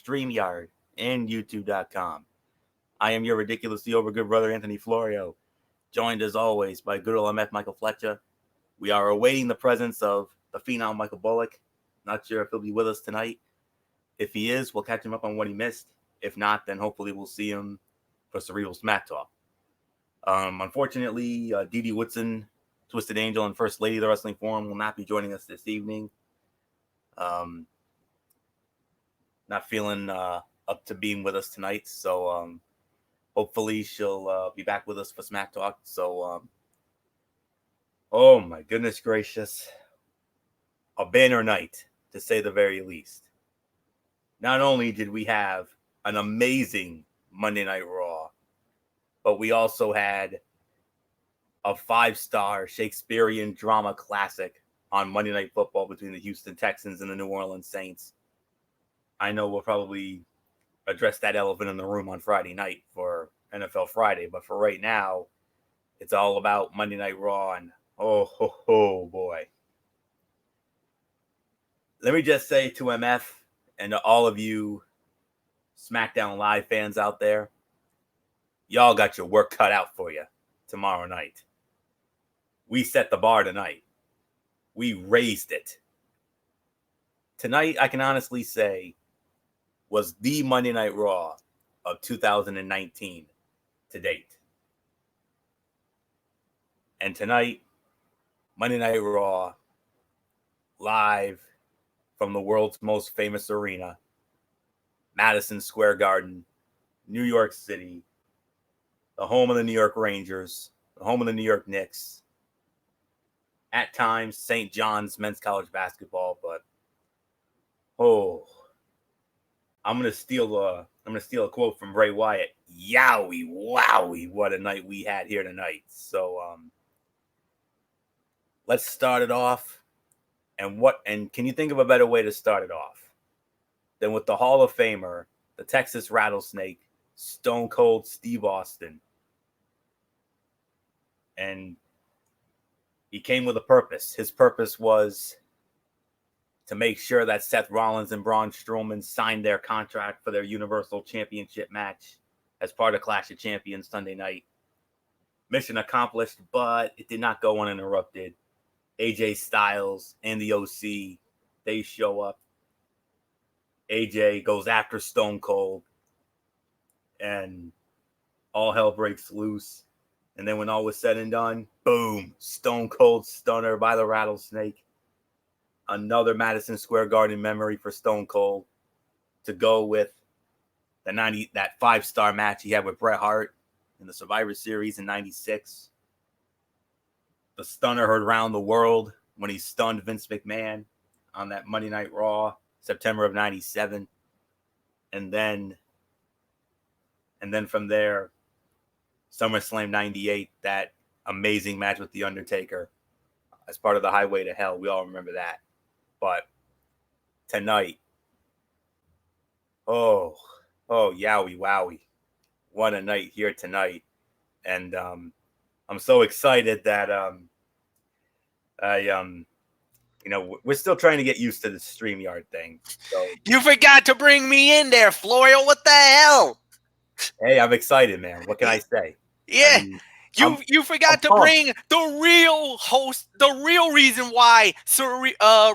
StreamYard, and YouTube.com. I am your ridiculously over good brother, Anthony Florio, joined as always by good old MF Michael Fletcher. We are awaiting the presence of the phenom Michael Bullock. Not sure if he'll be with us tonight. If he is, we'll catch him up on what he missed. If not, then hopefully we'll see him for Cerebral Smack Talk. Unfortunately, Dee Woodson, Twisted Angel, and First Lady of the Wrestling Forum will not be joining us this evening. Not feeling up to being with us tonight, so hopefully she'll be back with us for Smack Talk. So, oh my goodness gracious, a banner night to say the very least. Not only did we have an amazing Monday Night Raw, but we also had a 5-star Shakespearean drama classic on Monday Night Football between the Houston Texans and the New Orleans Saints. I know we'll probably address that elephant in the room on Friday night for NFL Friday, but for right now, it's all about Monday Night Raw, and oh boy. Let me just say to MF and to all of you SmackDown Live fans out there, y'all got your work cut out for you tomorrow night. We set the bar tonight. We raised it. Tonight, I can honestly say, was the Monday Night Raw of 2019 to date. And tonight, Monday Night Raw, live from the world's most famous arena, Madison Square Garden, New York City, the home of the New York Rangers, the home of the New York Knicks, at times St. John's men's college basketball, but I'm gonna steal a quote from Bray Wyatt. Yowie, wowie, what a night we had here tonight. So let's start it off. And can you think of a better way to start it off than with the Hall of Famer, the Texas Rattlesnake, Stone Cold Steve Austin? And he came with a purpose. His purpose was to make sure that Seth Rollins and Braun Strowman signed their contract for their Universal Championship match as part of Clash of Champions Sunday night. Mission accomplished, but it did not go uninterrupted. AJ Styles and the OC, they show up. AJ goes after Stone Cold, and all hell breaks loose. And then when all was said and done, boom, Stone Cold Stunner by the Rattlesnake. Another Madison Square Garden memory for Stone Cold to go with that 5-star match he had with Bret Hart in the Survivor Series in 96. The stunner heard around the world when he stunned Vince McMahon on that Monday Night Raw, September of 97. And then from there, SummerSlam 98, that amazing match with The Undertaker as part of the Highway to Hell. We all remember that. But tonight, oh, yowie, wowie. What a night here tonight. And I'm so excited that we're still trying to get used to the StreamYard thing. So you forgot to bring me in there, Florio. What the hell? Hey, I'm excited, man. What can I say? Yeah. You forgot to bring the real host, the real reason why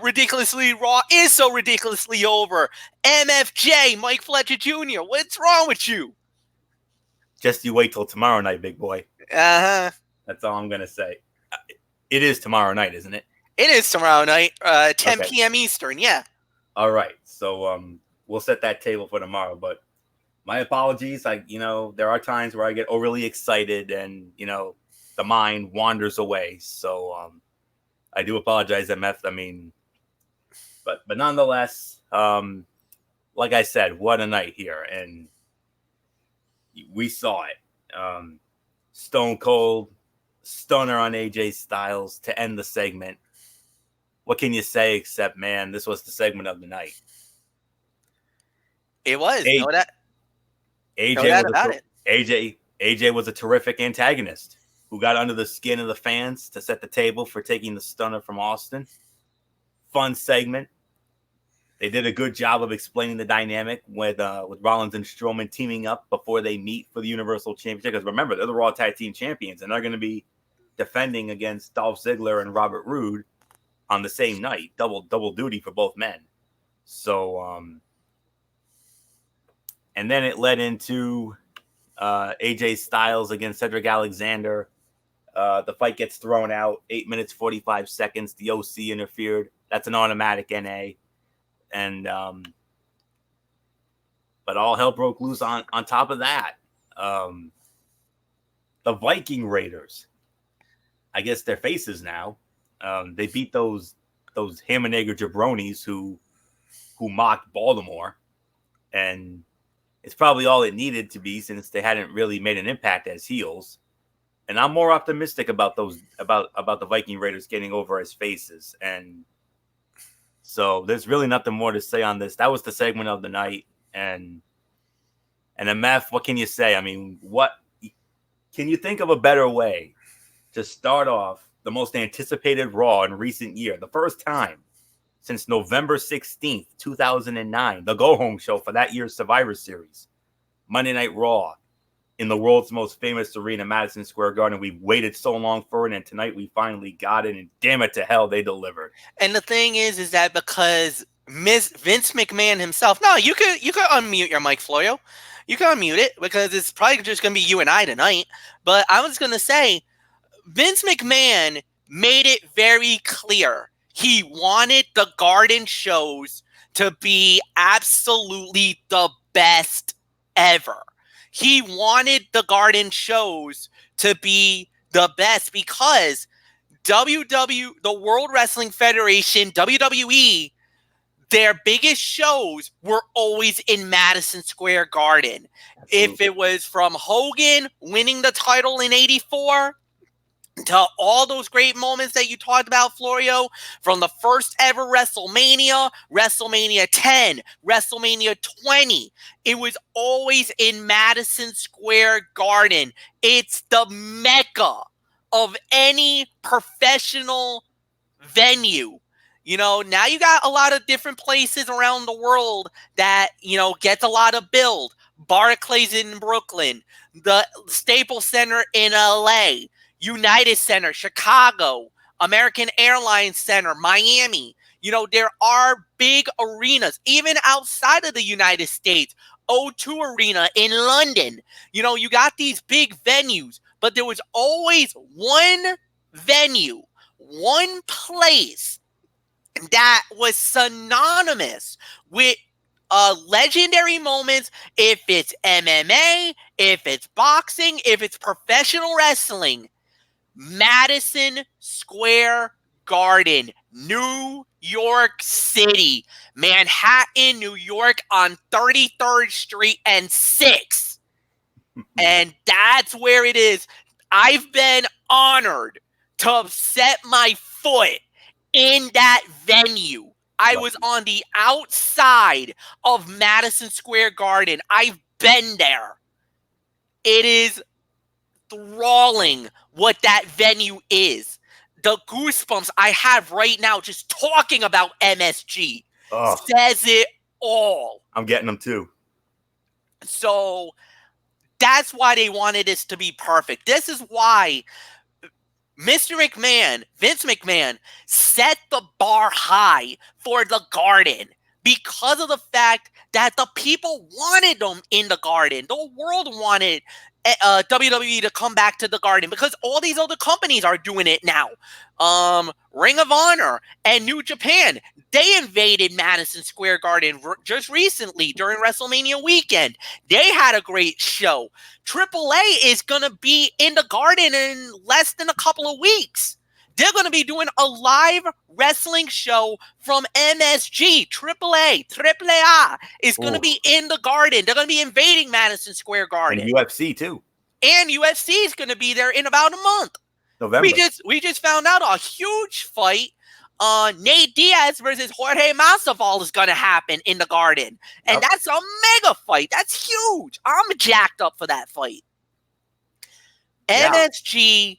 Ridiculously Raw is so ridiculously over. MFJ, Mike Fletcher Jr. What's wrong with you? Just you wait till tomorrow night, big boy. Uh-huh. That's all I'm going to say. It is tomorrow night, isn't it? It is tomorrow night, 10 p.m. Eastern, yeah. All right. So we'll set that table for tomorrow, but my apologies. There are times where I get overly excited and, the mind wanders away. So I do apologize, MF. But nonetheless, like I said, what a night here. And we saw it. Stone Cold Stunner on AJ Styles to end the segment. What can you say except, man, this was the segment of the night. It was. AJ was a terrific antagonist who got under the skin of the fans to set the table for taking the stunner from Austin. Fun segment. They did a good job of explaining the dynamic with Rollins and Strowman teaming up before they meet for the Universal Championship. Because remember, they're the Raw Tag Team Champions, and they're going to be defending against Dolph Ziggler and Robert Roode on the same night. Double duty for both men. So, and then it led into AJ Styles against Cedric Alexander. The fight gets thrown out. 8 minutes, 45 seconds. The OC interfered. That's an automatic NA. And but all hell broke loose on top of that. The Viking Raiders, I guess they're faces now. They beat those Hammernager jabronis who mocked Baltimore, and it's probably all it needed to be since they hadn't really made an impact as heels. And I'm more optimistic about about the Viking Raiders getting over as faces. And so there's really nothing more to say on this. That was the segment of the night. And MF, what can you say? I mean, what can you think of a better way to start off the most anticipated Raw in recent year? The first time since November 16th, 2009, the go-home show for that year's Survivor Series. Monday Night Raw in the world's most famous arena, Madison Square Garden. We waited so long for it, and tonight we finally got it, and damn it to hell, they delivered. And the thing is that because Vince McMahon himself, no, you could unmute your mic, Florio. You can unmute it because it's probably just going to be you and I tonight. But I was going to say, Vince McMahon made it very clear. He wanted the Garden shows to be absolutely the best ever. He wanted the Garden shows to be the best because the World Wrestling Federation, WWE, their biggest shows were always in Madison Square Garden. Absolutely. If it was from Hogan winning the title in '84 to all those great moments that you talked about, Florio, from the first ever WrestleMania, WrestleMania 10, WrestleMania 20, it was always in Madison Square Garden. It's the mecca of any professional venue. You know, now you got a lot of different places around the world that, you know, gets a lot of build. Barclays in Brooklyn, the Staples Center in LA, United Center, Chicago, American Airlines Center, Miami. You know, there are big arenas, even outside of the United States. O2 Arena in London. You know, you got these big venues, but there was always one venue, one place that was synonymous with legendary moments. If it's MMA, if it's boxing, if it's professional wrestling, Madison Square Garden, New York City, Manhattan, New York on 33rd Street and 6th. And that's where it is. I've been honored to set my foot in that venue. I was on the outside of Madison Square Garden. I've been there. It is enthralling what that venue is. The goosebumps I have right now just talking about MSG says it all. I'm getting them too. So that's why they wanted this to be perfect. This is why Mr. McMahon, Vince McMahon, set the bar high for the Garden because of the fact that the people wanted them in the Garden. The world wanted WWE to come back to the Garden because all these other companies are doing it now. Ring of Honor and New Japan, they invaded Madison Square Garden just recently during WrestleMania weekend. They had a great show. AAA is going to be in the Garden in less than a couple of weeks. They're going to be doing a live wrestling show from MSG. AAA is going to be in the Garden. They're going to be invading Madison Square Garden. And UFC too. And UFC is going to be there in about a month. November. We just found out a huge fight. Nate Diaz versus Jorge Masvidal is going to happen in the Garden. And that's a mega fight. That's huge. I'm jacked up for that fight. Yeah. MSG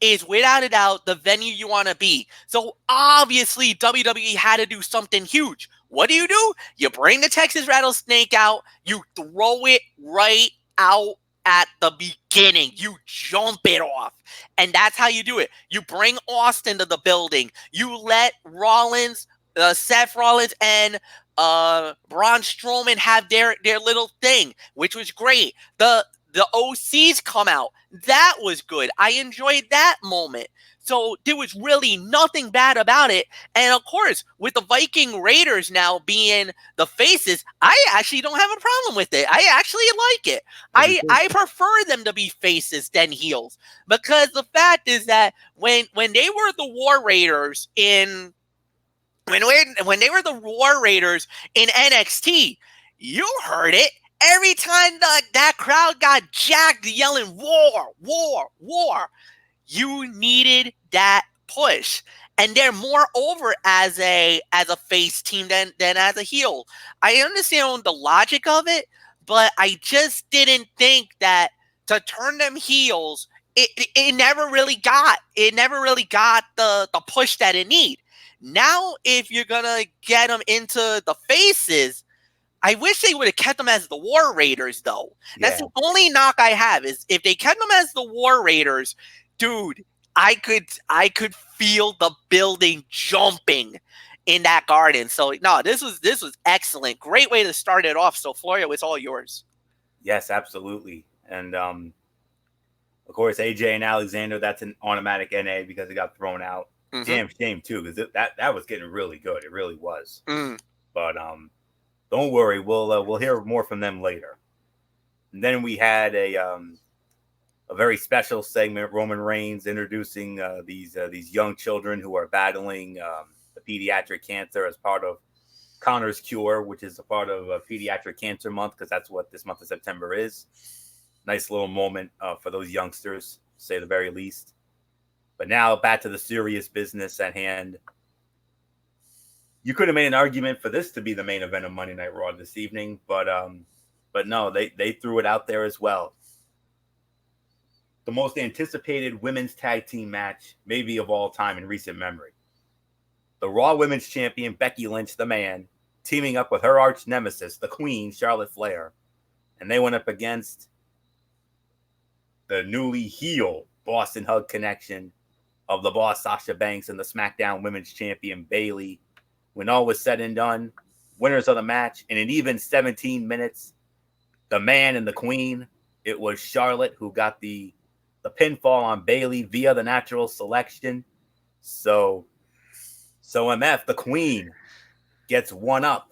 is without a doubt the venue you want to be. So obviously WWE had to do something huge. What do? You bring the Texas Rattlesnake out, you throw it right out at the beginning. You jump it off. And that's how you do it. You bring Austin to the building. You let Rollins, Seth Rollins, and Braun Strowman have their little thing, which was great. The OCs come out. That was good. I enjoyed that moment. So there was really nothing bad about it. And of course, with the Viking Raiders now being the faces, I actually don't have a problem with it. I actually like it. I prefer them to be faces than heels, because the fact is that when they were the War Raiders in when they were the War Raiders in NXT, you heard it. Every time that crowd got jacked yelling war, war, war, you needed that push. And they're more over as a face team than as a heel. I understand the logic of it, but I just didn't think that to turn them heels, it never really got the push that it need. Now, if you're gonna get them into the faces, I wish they would have kept them as the War Raiders, though. Yeah. That's the only knock I have, is if they kept them as the War Raiders, dude, I could feel the building jumping in that garden. So no, this was excellent. Great way to start it off. So Florio, it's all yours. Yes, absolutely. And of course, AJ and Alexander, that's an automatic NA because it got thrown out. Mm-hmm. Damn shame too, because that was getting really good. It really was. But don't worry, we'll hear more from them later. And then we had a very special segment, Roman Reigns introducing these young children who are battling the pediatric cancer as part of Connor's Cure, which is a part of Pediatric Cancer Month, because that's what this month of September is. Nice little moment for those youngsters, to say the very least. But now back to the serious business at hand. You could have made an argument for this to be the main event of Monday Night Raw this evening, but no, they threw it out there as well. The most anticipated women's tag team match, maybe of all time in recent memory. The Raw Women's Champion, Becky Lynch, the man, teaming up with her arch nemesis, the Queen, Charlotte Flair. And they went up against the newly heel Boston Hug connection of the Boss Sasha Banks and the SmackDown Women's Champion, Bayley. When all was said and done, winners of the match, in an even 17 minutes, the man and the Queen, it was Charlotte who got the pinfall on Bayley via the natural selection. So MF, the Queen, gets one up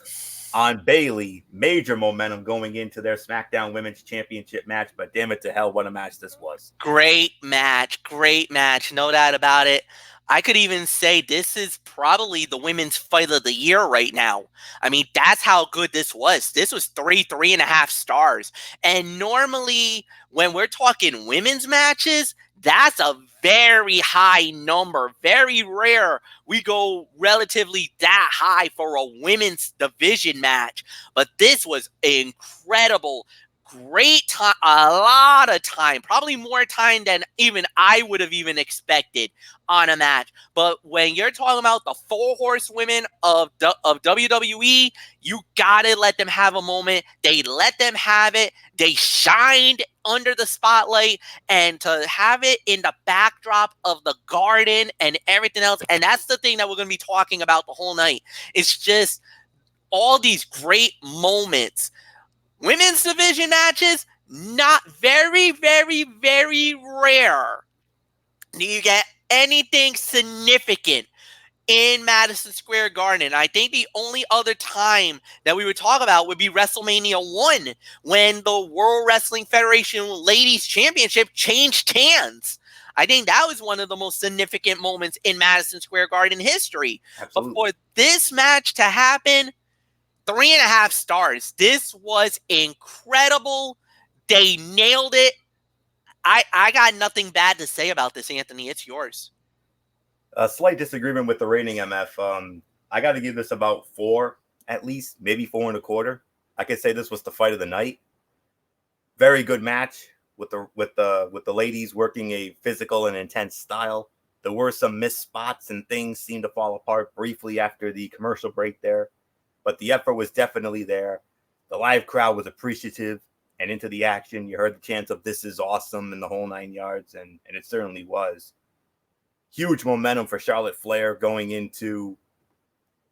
on Bayley. Major momentum going into their SmackDown Women's Championship match, but damn it to hell, what a match this was. Great match. No doubt about it. I could even say this is probably the women's fight of the year right now. I mean, that's how good this was. This was 3.5 stars. And normally when we're talking women's matches, that's a very high number. Very rare we go relatively that high for a women's division match. But this was incredible. Great time, a lot of time, probably more time than even I would have even expected on a match. But when you're talking about the 4 horsewomen of WWE, you gotta let them have a moment. They let them have it. They shined under the spotlight, and to have it in the backdrop of the garden and everything else. And that's the thing that we're going to be talking about the whole night. It's just all these great moments. Women's division matches, not very, very, very rare. Do you get anything significant in Madison Square Garden? I think the only other time that we would talk about would be WrestleMania 1, when the World Wrestling Federation Ladies Championship changed hands. I think that was one of the most significant moments in Madison Square Garden history. Absolutely. But for this match to happen, 3.5 stars. This was incredible. They nailed it. I got nothing bad to say about this, Anthony. It's yours. A slight disagreement with the rating, MF. I got to give this about 4, at least, maybe 4.25. I could say this was the fight of the night. Very good match with the ladies working a physical and intense style. There were some missed spots and things seemed to fall apart briefly after the commercial break there. but the effort was definitely there. The live crowd was appreciative and into the action. You heard the chants of "This is awesome" in the whole 9 yards, and it certainly was. Huge momentum for Charlotte Flair going into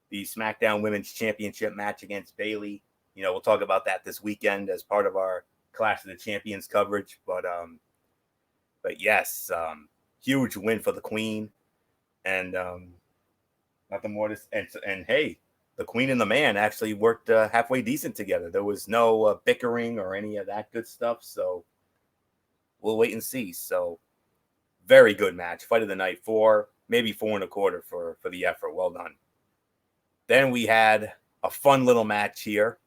the SmackDown Women's Championship match against Bayley. We'll talk about that this weekend as part of our Clash of the Champions coverage. But yes, huge win for the Queen, and nothing more to. And hey, the Queen and the Man actually worked halfway decent together. There was no bickering or any of that good stuff. So we'll wait and see. So very good match, fight of the night, 4, maybe 4.25 for the effort. Well done. Then we had a fun little match here.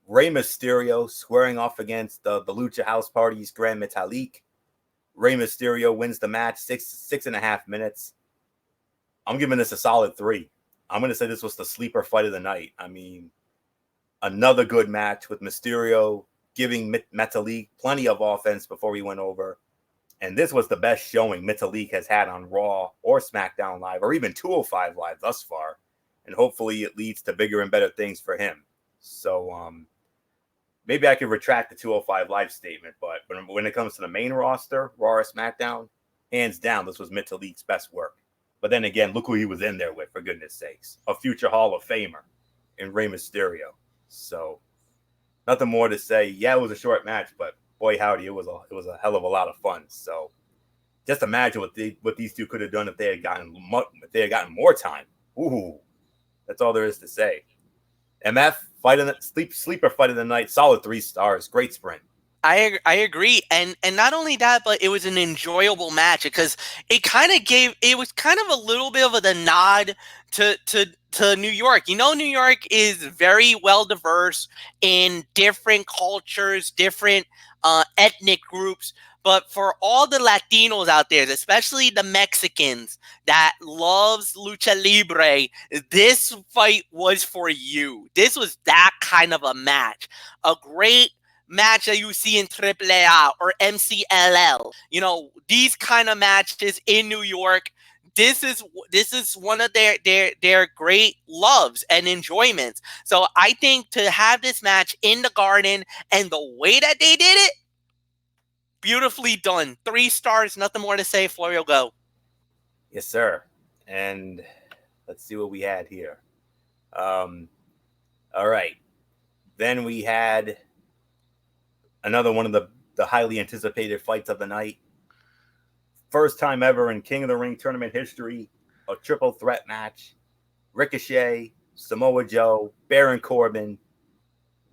Rey Mysterio squaring off against the Lucha House Party's Gran Metalik. Rey Mysterio wins the match, 6.5 minutes. I'm giving this a solid 3. I'm going to say this was the sleeper fight of the night. I mean, another good match with Mysterio giving Metalik plenty of offense before he went over. And this was the best showing Metalik has had on Raw or SmackDown Live or even 205 Live thus far. And hopefully it leads to bigger and better things for him. So maybe I could retract the 205 Live statement. But when it comes to the main roster, Raw or SmackDown, hands down, this was Metalik's best work. But then again, look who he was in there with, for goodness sakes. A future Hall of Famer in Rey Mysterio. So nothing more to say. Yeah, it was a short match, but boy, howdy, it was a hell of a lot of fun. So just imagine what these two could have done if they had gotten more time. Ooh, that's all there is to say. MF sleeper fight of the night, solid 3 stars, great sprint. I agree, and not only that, but it was an enjoyable match because it was kind of a little bit of the nod to New York. New York is very well diverse in different cultures, different ethnic groups. But for all the Latinos out there, especially the Mexicans that loves lucha libre, this fight was for you. This was that kind of a match, a great match that you see in AAA or MCLL. These kind of matches in New York. This is one of their great loves and enjoyments. So I think to have this match in the Garden and the way that they did it, beautifully done. 3 stars, nothing more to say. Florio, go. Yes, sir. And let's see what we had here. All right. Then we had another one of the highly anticipated fights of the night. First time ever in King of the Ring tournament history, a triple threat match. Ricochet, Samoa Joe, Baron Corbin,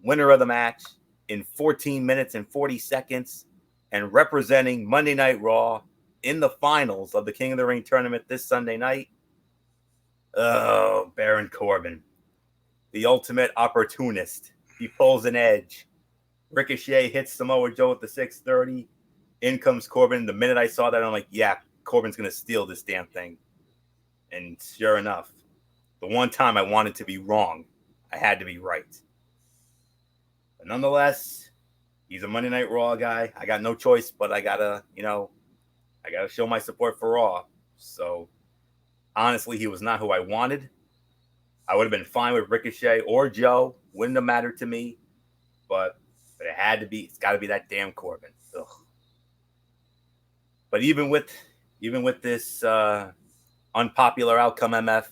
winner of the match in 14 minutes and 40 seconds, and representing Monday Night Raw in the finals of the King of the Ring tournament this Sunday night. Oh, Baron Corbin, the ultimate opportunist. He pulls an edge. Ricochet hits Samoa Joe at the 630. In comes Corbin. The minute I saw that, I'm like, yeah, Corbin's going to steal this damn thing. And sure enough, the one time I wanted to be wrong, I had to be right. But nonetheless, he's a Monday Night Raw guy. I got no choice, but I gotta show my support for Raw. So honestly, he was not who I wanted. I would have been fine with Ricochet or Joe. Wouldn't have mattered to me. But it had to be. It's got to be that damn Corbin. Ugh. But even with this unpopular outcome, MF,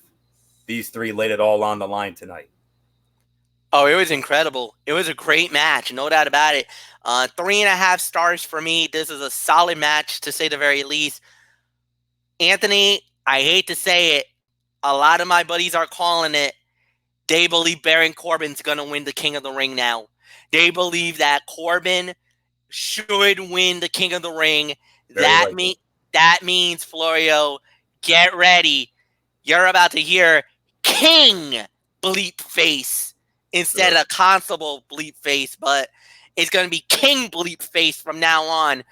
these 3 laid it all on the line tonight. Oh, it was incredible. It was a great match, no doubt about it. 3.5 stars for me. This is a solid match, to say the very least. Anthony, I hate to say it, a lot of my buddies are calling it. They believe Baron Corbin's going to win the King of the Ring now. They believe that Corbin should win the King of the Ring. That means, Florio, get ready. You're about to hear King bleep face instead of Constable bleep face, but it's going to be King bleep face from now on.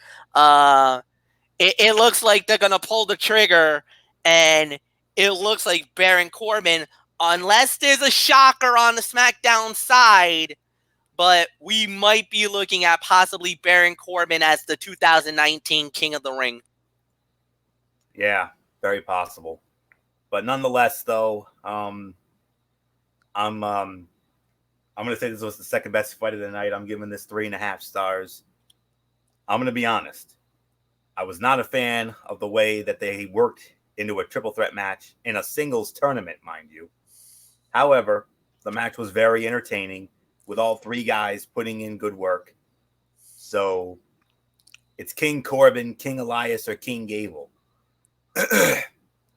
It looks like they're going to pull the trigger, and it looks like Baron Corbin, unless there's a shocker on the SmackDown side, but we might be looking at possibly Baron Corbin as the 2019 King of the Ring. Yeah, very possible. But nonetheless, though, I'm gonna say this was the second best fight of the night. I'm giving this 3.5 stars. I'm gonna be honest. I was not a fan of the way that they worked into a triple threat match in a singles tournament, mind you. However, the match was very entertaining with all three guys putting in good work. So it's King Corbin, King Elias, or King Gable. I'm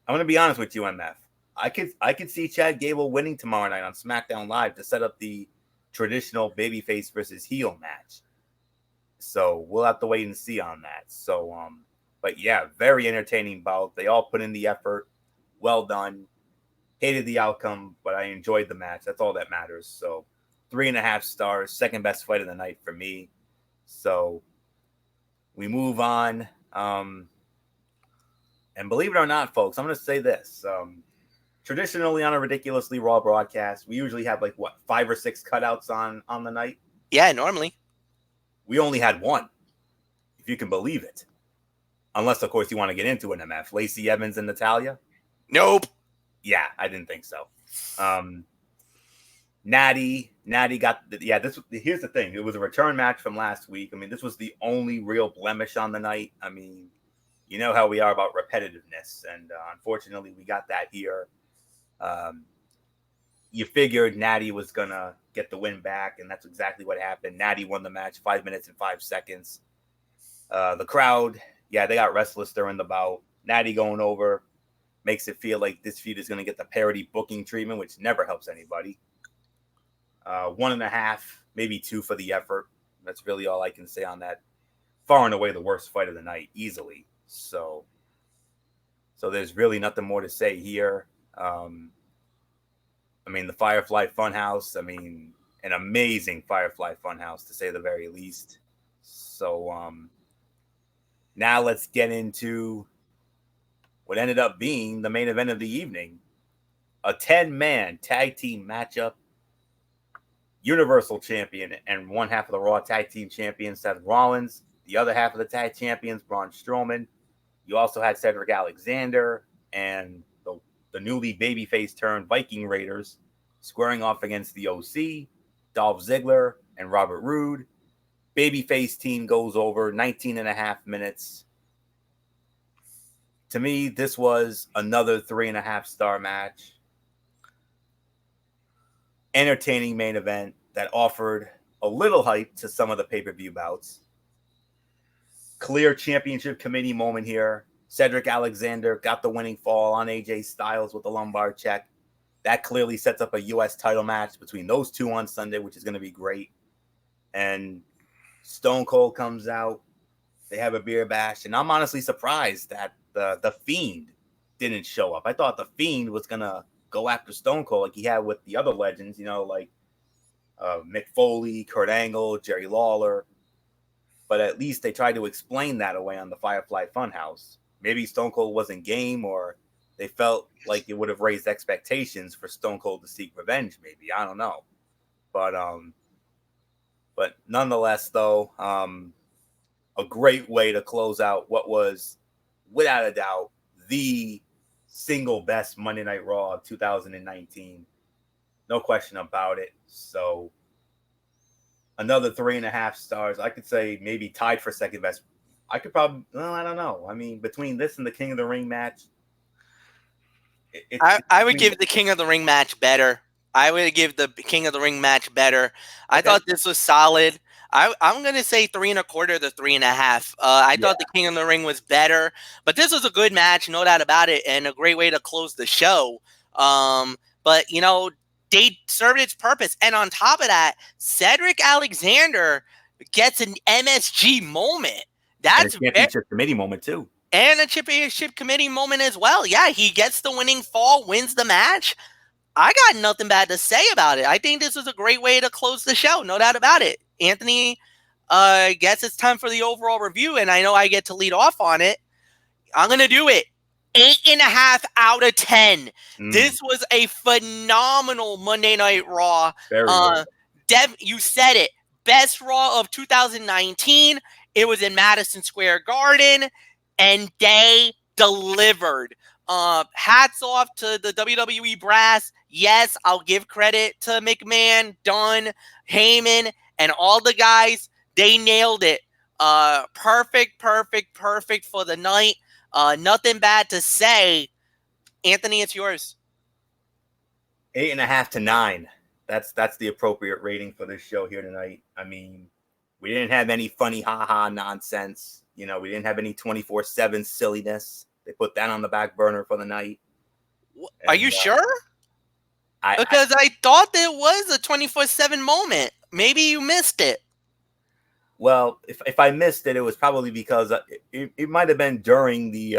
gonna be honest with you, MF. I could see Chad Gable winning tomorrow night on SmackDown Live to set up the traditional babyface versus heel match. So we'll have to wait and see on that. So but yeah, very entertaining bout. They all put in the effort. Well done. Hated the outcome, but I enjoyed the match. That's all that matters. So 3.5 stars, second best fight of the night for me. So we move on. And believe it or not, folks, I'm going to say this. Traditionally on a Ridiculously Raw broadcast, we usually have 5 or 6 cutouts on the night. Yeah, normally. We only had one, if you can believe it. Unless, of course, you want to get into an MF. Lacey Evans and Natalya? Nope. Yeah, I didn't think so. Natty got here's the thing. It was a return match from last week. I mean, this was the only real blemish on the night. I mean, you know how we are about repetitiveness, and unfortunately, we got that here. You figured Natty was gonna get the win back, and that's exactly what happened. Natty won the match 5 minutes and 5 seconds. The crowd, they got restless during the bout. Natty going over makes it feel like this feud is going to get the parody booking treatment, which never helps anybody. 1.5, maybe 2 for the effort. That's really all I can say on that. Far and away the worst fight of the night, easily. So there's really nothing more to say here. I mean, the Firefly Funhouse, an amazing Firefly Funhouse, to say the very least. So now let's get into what ended up being the main event of the evening. A 10-man tag team matchup. Universal Champion and one half of the Raw Tag Team Champion, Seth Rollins. The other half of the Tag Champions, Braun Strowman. You also had Cedric Alexander and the newly babyface turned Viking Raiders squaring off against the OC, Dolph Ziggler, and Robert Roode. Babyface team goes over 19.5 minutes. To me, this was another 3.5 star match. Entertaining main event that offered a little hype to some of the pay-per-view bouts. Clear championship committee moment here. Cedric Alexander got the winning fall on AJ Styles with the lumbar check. That clearly sets up a U.S. title match between those two on Sunday, which is going to be great. And Stone Cold comes out. They have a beer bash. And I'm honestly surprised that the Fiend didn't show up. I thought the Fiend was going to go after Stone Cold like he had with the other legends, like Mick Foley, Kurt Angle, Jerry Lawler. But at least they tried to explain that away on the Firefly Funhouse. Maybe Stone Cold wasn't game, or they felt like it would have raised expectations for Stone Cold to seek revenge, maybe. I don't know. But nonetheless, though, a great way to close out what was, without a doubt, the single best Monday Night Raw of 2019. No question about it. So another 3.5 stars. I could say maybe tied for second best. I could probably, I don't know. I mean, between this and the King of the Ring match, I would give the King of the Ring match better. I thought this was solid. I'm going to say 3.25 to 3.5. I thought the King of the Ring was better, but this was a good match, no doubt about it, and a great way to close the show. But, they served its purpose. And on top of that, Cedric Alexander gets an MSG moment. That's a championship committee moment, too. And a championship committee moment as well. Yeah, he gets the winning fall, wins the match. I got nothing bad to say about it. I think this was a great way to close the show, no doubt about it. Anthony, guess it's time for the overall review, and I know I get to lead off on it. I'm going to do it. 8.5 out of 10. This was a phenomenal Monday Night Raw. Very good. Dev, you said it. Best Raw of 2019. It was in Madison Square Garden, and they delivered. Hats off to the WWE brass. Yes, I'll give credit to McMahon, Dunn, Heyman, and all the guys. They nailed it. Perfect for the night. Nothing bad to say. Anthony, it's yours. 8.5 to 9. That's the appropriate rating for this show here tonight. I mean, we didn't have any funny haha nonsense. We didn't have any 24/7 silliness. They put that on the back burner for the night. Are you sure? Because I thought there was a 24/7 moment. Maybe you missed it. Well, if I missed it, it was probably because it might have been during the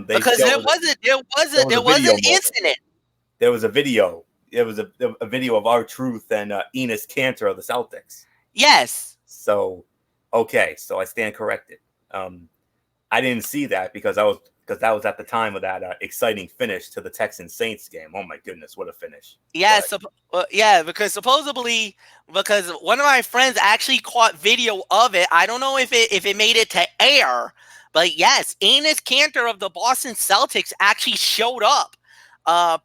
because there was an incident. There was a video. It was a video of R-Truth and Enes Kanter of the Celtics. Yes. So, okay, so I stand corrected. I didn't see that because that was at the time of that exciting finish to the Texans Saints game. Oh my goodness, what a finish! Yeah, because supposedly, because one of my friends actually caught video of it. I don't know if it made it to air, but yes, Enes Kanter of the Boston Celtics actually showed up,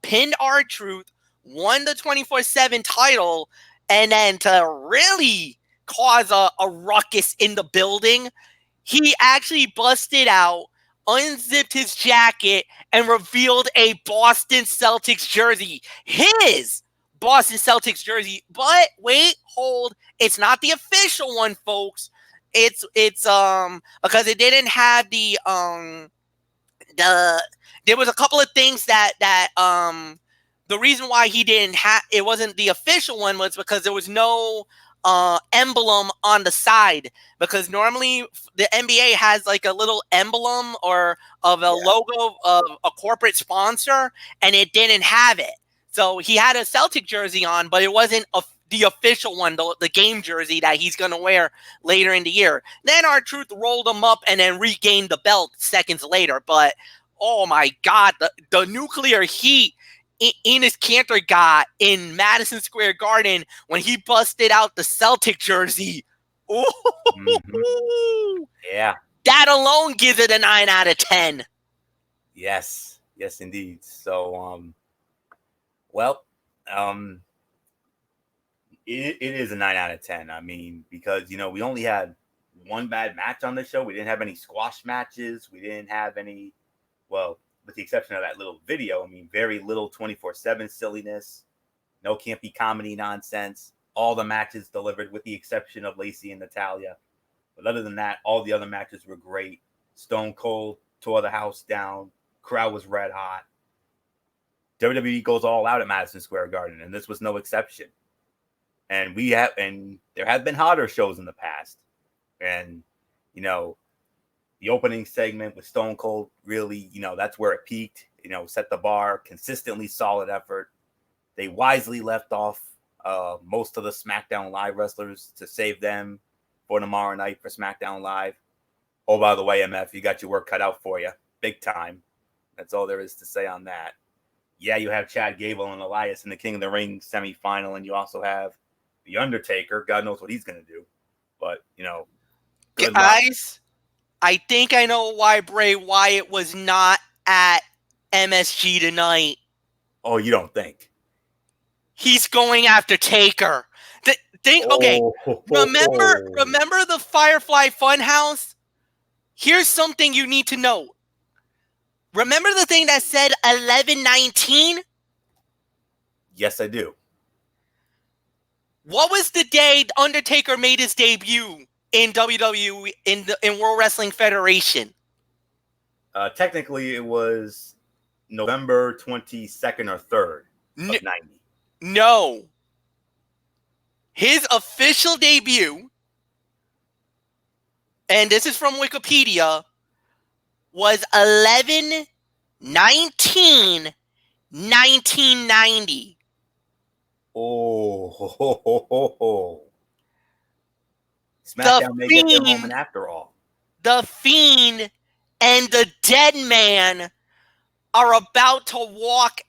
pinned R-Truth, won the 24/7 title, and then to really cause a ruckus in the building, he actually busted out, unzipped his jacket, and revealed a Boston Celtics jersey. His Boston Celtics jersey. But wait, hold. It's not the official one, folks. It's because it didn't have the there was a couple of things that the reason why he didn't have it wasn't the official one was because there was no emblem on the side, because normally the NBA has like a little emblem or of a logo of a corporate sponsor, and it didn't have it. So he had a Celtic jersey on, but it wasn't the official one, the game jersey that he's going to wear later in the year. Then R-Truth rolled him up and then regained the belt seconds later. But oh my God, the nuclear heat Enes Kanter got in Madison Square Garden when he busted out the Celtic jersey. Ooh. Mm-hmm. Yeah. That alone gives it a 9 out of 10. Yes, indeed. So, it is a 9 out of 10. I mean, because, we only had one bad match on the show. We didn't have any squash matches. We didn't have any, with the exception of that little video, I mean, very little 24/7 silliness, no campy comedy nonsense. All the matches delivered with the exception of Lacey and Natalya. But other than that, all the other matches were great. Stone Cold tore the house down. Crowd was red hot. WWE goes all out at Madison Square Garden, and this was no exception. And there have been hotter shows in the past. And, the opening segment with Stone Cold really, that's where it peaked, set the bar, consistently solid effort. They wisely left off most of the SmackDown Live wrestlers to save them for tomorrow night for SmackDown Live. Oh, by the way, MF, you got your work cut out for you. Big time. That's all there is to say on that. Yeah, you have Chad Gable and Elias in the King of the Ring semifinal, and you also have The Undertaker. God knows what he's going to do. But, good guys, I think I know why Bray Wyatt was not at MSG tonight. Oh, you don't think? He's going after Taker. Okay, remember the Firefly Funhouse? Here's something you need to know. Remember the thing that said 11/19? Yes, I do. What was the day The Undertaker made his debut in WWE, in World Wrestling Federation? Technically, it was November 22nd or 3rd of 90. No. His official debut, and this is from Wikipedia, was 11/19/1990. Oh. SmackDown may get their moment after all. The Fiend and the Dead Man are about to walk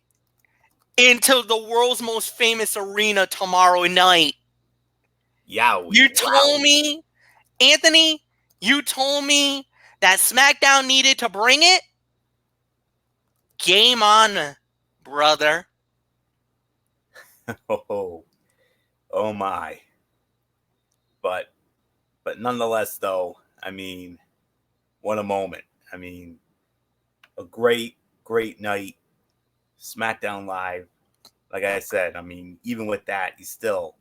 into the world's most famous arena tomorrow night. You told me, Anthony, that SmackDown needed to bring it. Game on, brother. Oh my. But nonetheless, though, I mean, what a moment. I mean, a great night. SmackDown Live. Like I said, I mean, even with that, it's going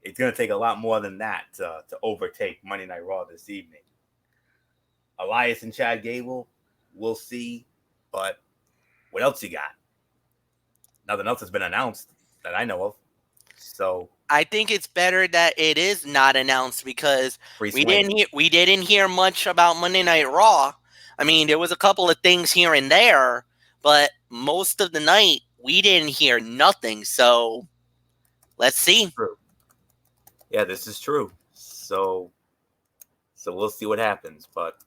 to take a lot more than that to overtake Monday Night Raw this evening. Elias and Chad Gable, we'll see. But what else you got? Nothing else has been announced that I know of. So I think it's better that it is not announced because we didn't hear much about Monday Night Raw. I mean, there was a couple of things here and there, but most of the night we didn't hear nothing. So let's see. True. Yeah, this is true. So we'll see what happens. But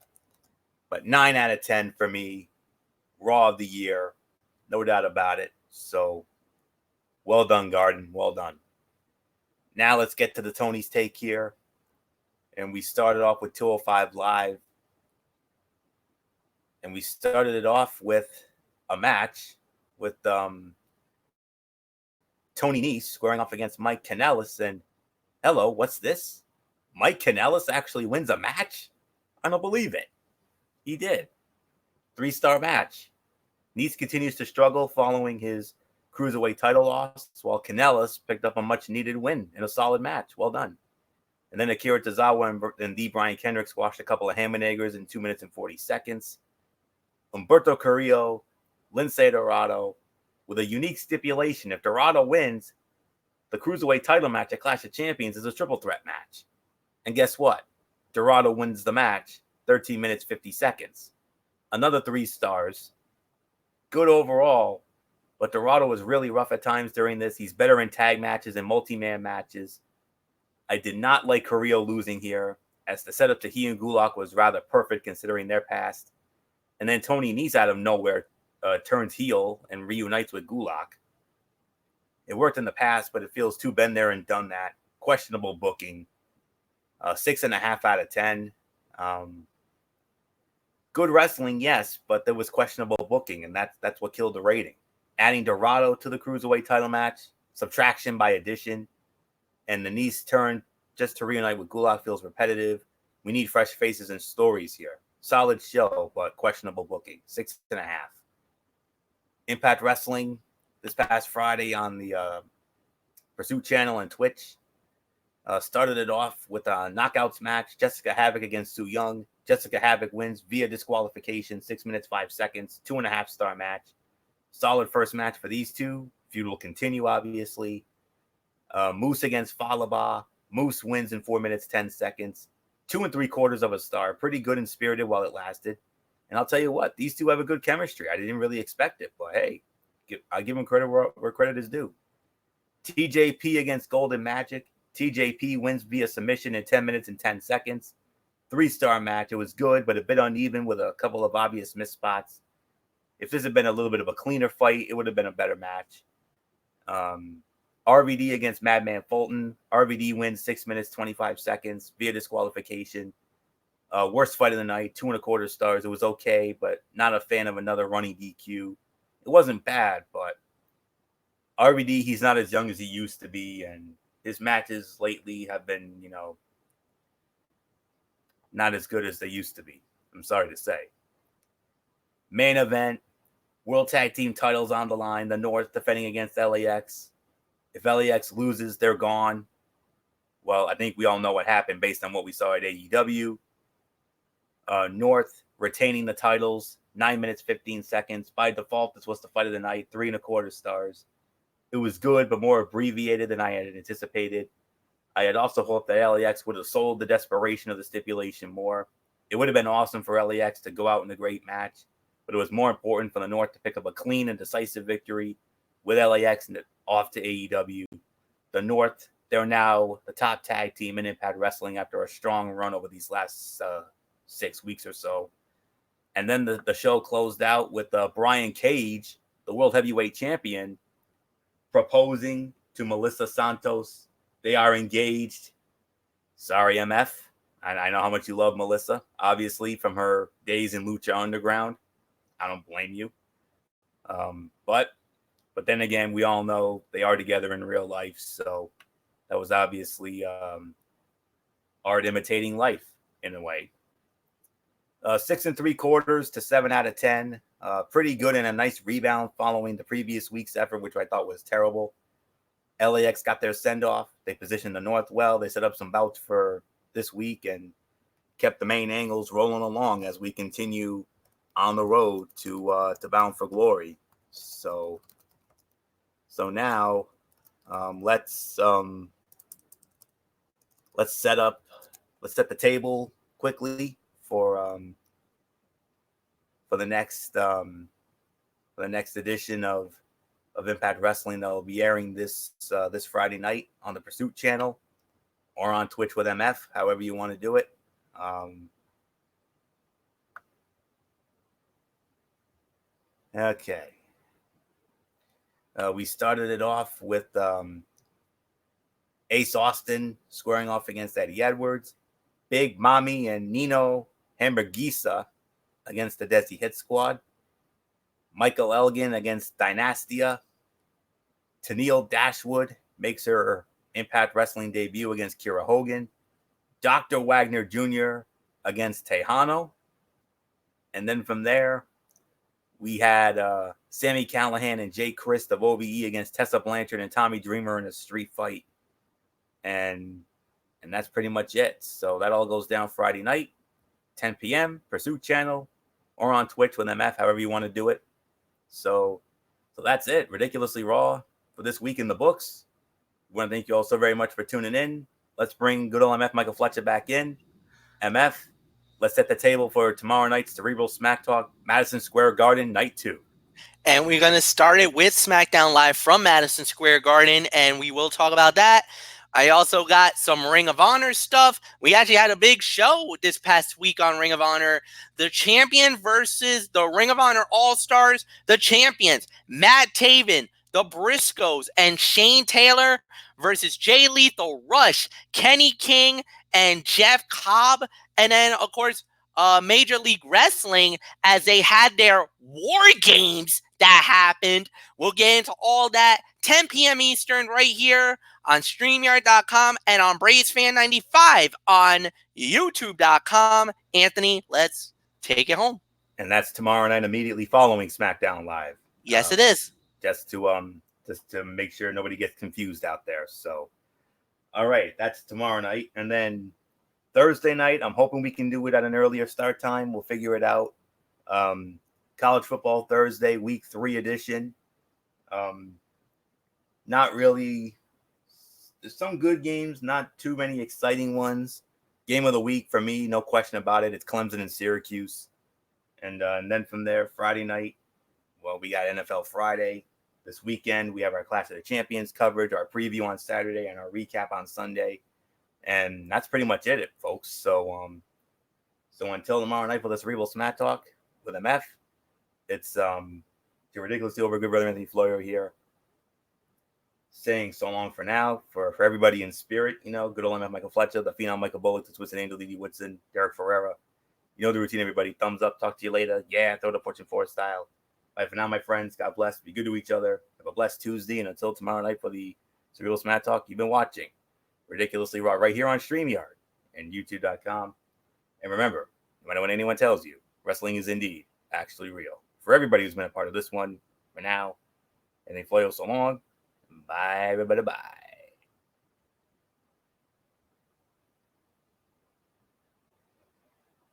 9 out of 10 for me. Raw of the year, no doubt about it. So well done, Garden. Well done. Now let's get to the Tony's Take here. And we started off with 205 Live. And we started it off with a match with Tony Nese squaring off against Mike Kanellis. And hello, what's this? Mike Kanellis actually wins a match? I don't believe it. He did. 3-star match. Nese continues to struggle following his Cruiserweight title loss, while Kanellis picked up a much-needed win in a solid match. Well done. And then Akira Tozawa and the Brian Kendrick squashed a couple of Hammerniggers in 2 minutes and 40 seconds. Humberto Carrillo, Lince Dorado, with a unique stipulation. If Dorado wins, the Cruiserweight title match at Clash of Champions is a triple threat match. And guess what? Dorado wins the match, 13 minutes, 50 seconds. Another 3 stars. Good overall, but Dorado was really rough at times during this. He's better in tag matches and multi-man matches. I did not like Carrillo losing here, as the setup to he and Gulak was rather perfect considering their past. And then Tony Nese out of nowhere turns heel and reunites with Gulak. It worked in the past, but it feels too been there and done that. Questionable booking. 6.5 out of 10. Good wrestling, yes, but there was questionable booking, and that's what killed the rating. Adding Dorado to the Cruiserweight title match, subtraction by addition, and the Nese turn just to reunite with Gulak feels repetitive. We need fresh faces and stories here. Solid show, but questionable booking. 6.5. Impact Wrestling this past Friday on the Pursuit channel and Twitch. Started it off with a knockouts match. Jessica Havoc against Su Yung. Jessica Havoc wins via disqualification, 6 minutes, 5 seconds, 2.5-star match. Solid first match for these two. Feud will continue, obviously. Moose against Falaba. Moose wins in 4 minutes, 10 seconds. 2 3/4 of a star. Pretty good and spirited while it lasted. And I'll tell you what, these two have a good chemistry. I didn't really expect it, but hey, I give them credit where credit is due. TJP against Golden Magic. TJP wins via submission in 10 minutes and 10 seconds. 3-star match. It was good, but a bit uneven with a couple of obvious missed spots. If this had been a little bit of a cleaner fight, it would have been a better match. RVD against Madman Fulton. RVD wins 6 minutes, 25 seconds via disqualification. Worst fight of the night, 2 1/4 stars. It was okay, but not a fan of another running DQ. It wasn't bad, but RVD, he's not as young as he used to be, and his matches lately have been, not as good as they used to be. I'm sorry to say. Main event, World Tag Team titles on the line. The North defending against LAX. If LAX loses, they're gone. Well, I think we all know what happened based on what we saw at AEW. North retaining the titles, 9 minutes, 15 seconds. By default, this was the fight of the night, 3 1/4 stars. It was good, but more abbreviated than I had anticipated. I had also hoped that LAX would have sold the desperation of the stipulation more. It would have been awesome for LAX to go out in a great match, but it was more important for the North to pick up a clean and decisive victory with LAX off to AEW. The North, they're now the top tag team in Impact Wrestling after a strong run over these last 6 weeks or so. And then the show closed out with Brian Cage, the World Heavyweight Champion, proposing to Melissa Santos. They are engaged. Sorry, MF. I know how much you love Melissa, obviously, from her days in Lucha Underground. I don't blame you. But then again, we all know they are together in real life, so that was obviously art imitating life in a way. 6 3/4 to 7 out of 10. Pretty good and a nice rebound following the previous week's effort, which I thought was terrible. LAX got their send-off. They positioned the North well. They set up some bouts for this week and kept the main angles rolling along as we continue on the road to Bound for Glory. So now let's set the table quickly for the next edition of Impact Wrestling that will be airing this Friday night on the Pursuit channel or on Twitch with MF, however you want to do it. Okay. We started it off with Ace Austin squaring off against Eddie Edwards, Big Mommy and Nino Hamburguesa against the Desi Hit Squad, Michael Elgin against Dynastia, Tennille Dashwood makes her Impact Wrestling debut against Kiera Hogan, Dr. Wagner Jr. against Tejano, and then from there, we had Sami Callihan and Jay Christ of OVE against Tessa Blanchard and Tommy Dreamer in a street fight. And that's pretty much it. So that all goes down Friday night, 10 p.m., Pursuit channel, or on Twitch with MF, however you want to do it. So that's it. Ridiculously Raw for this week in the books. We want to thank you all so very much for tuning in. Let's bring good old MF Michael Fletcher back in. MF, let's set the table for tomorrow night's Cerebral Smack Talk, Madison Square Garden, Night 2. And we're going to start it with SmackDown Live from Madison Square Garden, and we will talk about that. I also got some Ring of Honor stuff. We actually had a big show this past week on Ring of Honor. The champion versus the Ring of Honor All-Stars. The champions, Matt Taven, the Briscoes, and Shane Taylor versus Jay Lethal, Rush, Kenny King, and Jeff Cobb. And then, of course, Major League Wrestling, as they had their War Games that happened. We'll get into all that 10 p.m. Eastern right here on StreamYard.com and on BrazeFan95 on YouTube.com. Anthony, let's take it home. And that's tomorrow night immediately following SmackDown Live. Yes, it is. Just to make sure nobody gets confused out there. So, all right, that's tomorrow night. And then Thursday night, I'm hoping we can do it at an earlier start time. We'll figure it out. College Football Thursday, Week 3 edition. Not really. There's some good games, not too many exciting ones. Game of the week for me, no question about it. It's Clemson and Syracuse. And then from there, Friday night, well, we got NFL Friday. This weekend, we have our Clash of the Champions coverage, our preview on Saturday, and our recap on Sunday. And that's pretty much it, folks. So until tomorrow night for the Cerebral Smack Talk with MF, it's your ridiculously over good brother Anthony Florio here, saying so long for now for everybody in spirit. You know, good old MF Michael Fletcher, the Phenom Michael Bullock, the Twisted Angel, Didi Woodson, Derek Ferreira. You know the routine, everybody. Thumbs up. Talk to you later. Yeah, throw the Fortune 4 style. Bye for now, my friends. God bless. Be good to each other. Have a blessed Tuesday. And until tomorrow night for the Cerebral Smack Talk, you've been watching Ridiculously Raw right here on StreamYard and YouTube.com. And remember, no matter what anyone tells you, wrestling is indeed actually real. For everybody who's been a part of this one, for now, and they fly so long. Bye, everybody. Bye.